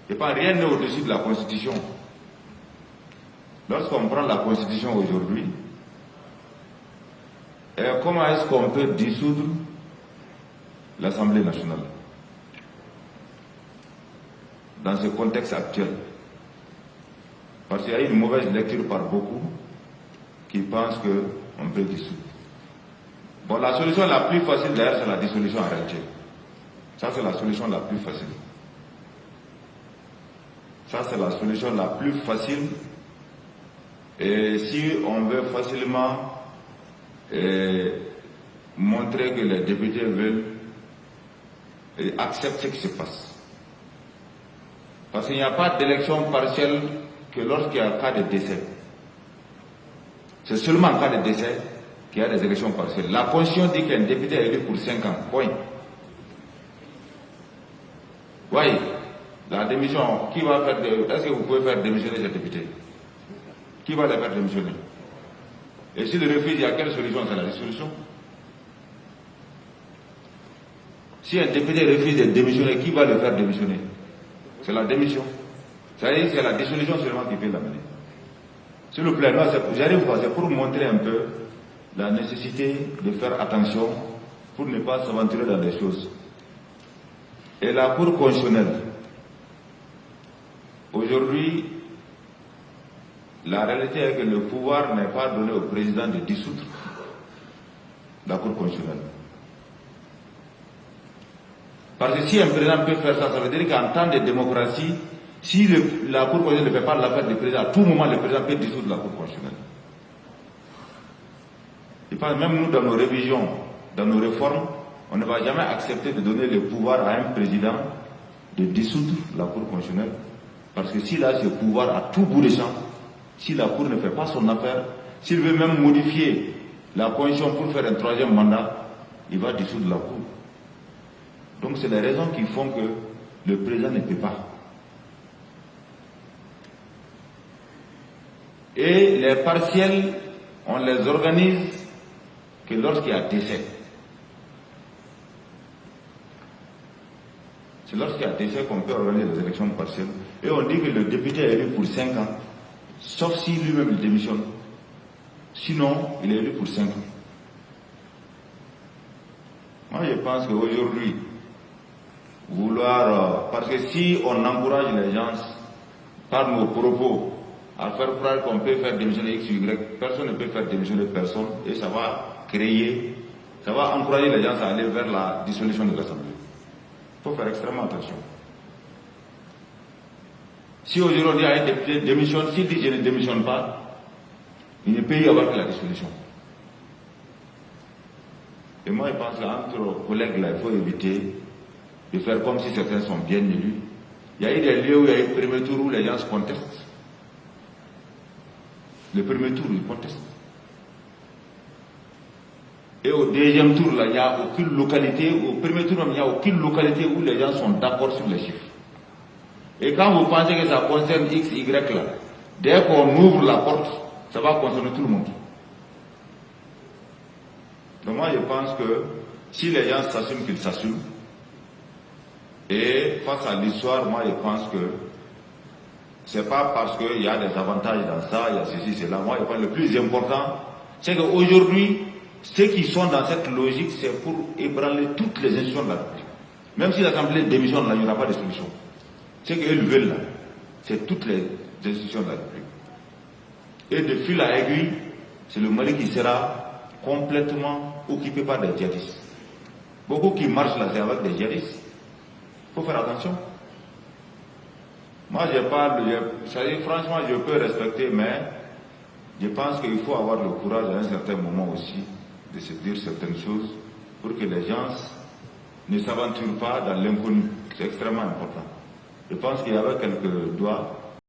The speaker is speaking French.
Et pas rien n'est au-dessus de la Constitution. Lorsqu'on prend la Constitution aujourd'hui, comment est-ce qu'on peut dissoudre l'Assemblée nationale dans ce contexte actuel? Parce qu'il y a une mauvaise lecture par beaucoup qui pensent qu'on peut dissoudre. Bon, la solution la plus facile d'ailleurs, c'est la dissolution en réalité. Ça, c'est la solution la plus facile. Ça, c'est la solution la plus facile. Et si on veut facilement montrer que les députés veulent accepter ce qui se passe. Parce qu'il n'y a pas d'élection partielle que lorsqu'il y a un cas de décès. C'est seulement en cas de décès qu'il y a des élections partielles. La Constitution dit qu'un député est élu pour 5 ans. Point. Oui, la démission, qui va faire est-ce que vous pouvez faire démissionner ce député? Qui va le faire démissionner? Et s'il refuse, il y a quelle solution? C'est la dissolution. Si un député refuse de démissionner, qui va le faire démissionner? C'est la démission. C'est-à-dire que c'est la dissolution seulement qui peut l'amener. S'il vous plaît, j'arrive pas, c'est pour montrer un peu la nécessité de faire attention pour ne pas s'aventurer dans des choses. Et la Cour constitutionnelle, aujourd'hui, la réalité est que le pouvoir n'est pas donné au président de dissoudre la Cour constitutionnelle. Parce que si un président peut faire ça, ça veut dire qu'en temps de démocratie, si la Cour constitutionnelle ne fait pas l'affaire du président, à tout moment le président peut dissoudre la Cour constitutionnelle. Et pas même nous dans nos révisions, dans nos réformes, on ne va jamais accepter de donner le pouvoir à un président de dissoudre la Cour constitutionnelle. Parce que s'il a ce pouvoir à tout bout de champ, si la Cour ne fait pas son affaire, s'il veut même modifier la Constitution pour faire un 3e mandat, il va dissoudre la Cour. Donc c'est les raisons qui font que le président ne peut pas. Et les partiels, on les organise que lorsqu'il y a décès. C'est lorsqu'il y a décès qu'on peut organiser les élections partielles. Et on dit que le député est élu pour 5 ans, sauf si lui-même il démissionne. Sinon, il est élu pour 5 ans. Moi, je pense qu'aujourd'hui, parce que si on encourage les gens par nos propos à faire croire qu'on peut faire démissionner X, Y, personne ne peut faire démissionner personne, et ça va encourager les gens à aller vers la dissolution de l'Assemblée. Il faut faire extrêmement attention. Si aujourd'hui un député démissionne, s'il dit je ne démissionne pas, il ne peut y avoir que la dissolution. Et moi je pense qu'entre collègues là, il faut éviter de faire comme si certains sont bien élus. Il y a eu des lieux où il y a eu le premier tour où les gens se contestent. Le premier tour, ils contestent. Et au 2e tour, là, il n'y a aucune localité, au premier tour, il n'y a aucune localité où les gens sont d'accord sur les chiffres. Et quand vous pensez que ça concerne X, Y, là, dès qu'on ouvre la porte, ça va concerner tout le monde. Donc moi, je pense que si les gens s'assument qu'ils s'assument, et face à l'histoire, moi, je pense que c'est pas parce qu'il y a des avantages dans ça, il y a ceci, cela. Moi, je pense que le plus important, c'est qu'aujourd'hui, ceux qui sont dans cette logique, c'est pour ébranler toutes les institutions de la République. Même si l'Assemblée démissionne, là, il n'y aura pas de solution. Ce qu'ils veulent, là, c'est toutes les institutions de la République. Et de fil à aiguille, c'est le Mali qui sera complètement occupé par des djihadistes. Beaucoup qui marchent là, c'est avec des djihadistes. Il faut faire attention. Moi, je parle, franchement, je peux respecter, mais je pense qu'il faut avoir le courage à un certain moment aussi de se dire certaines choses pour que les gens ne s'aventurent pas dans l'inconnu. C'est extrêmement important. Je pense qu'il y avait quelques doigts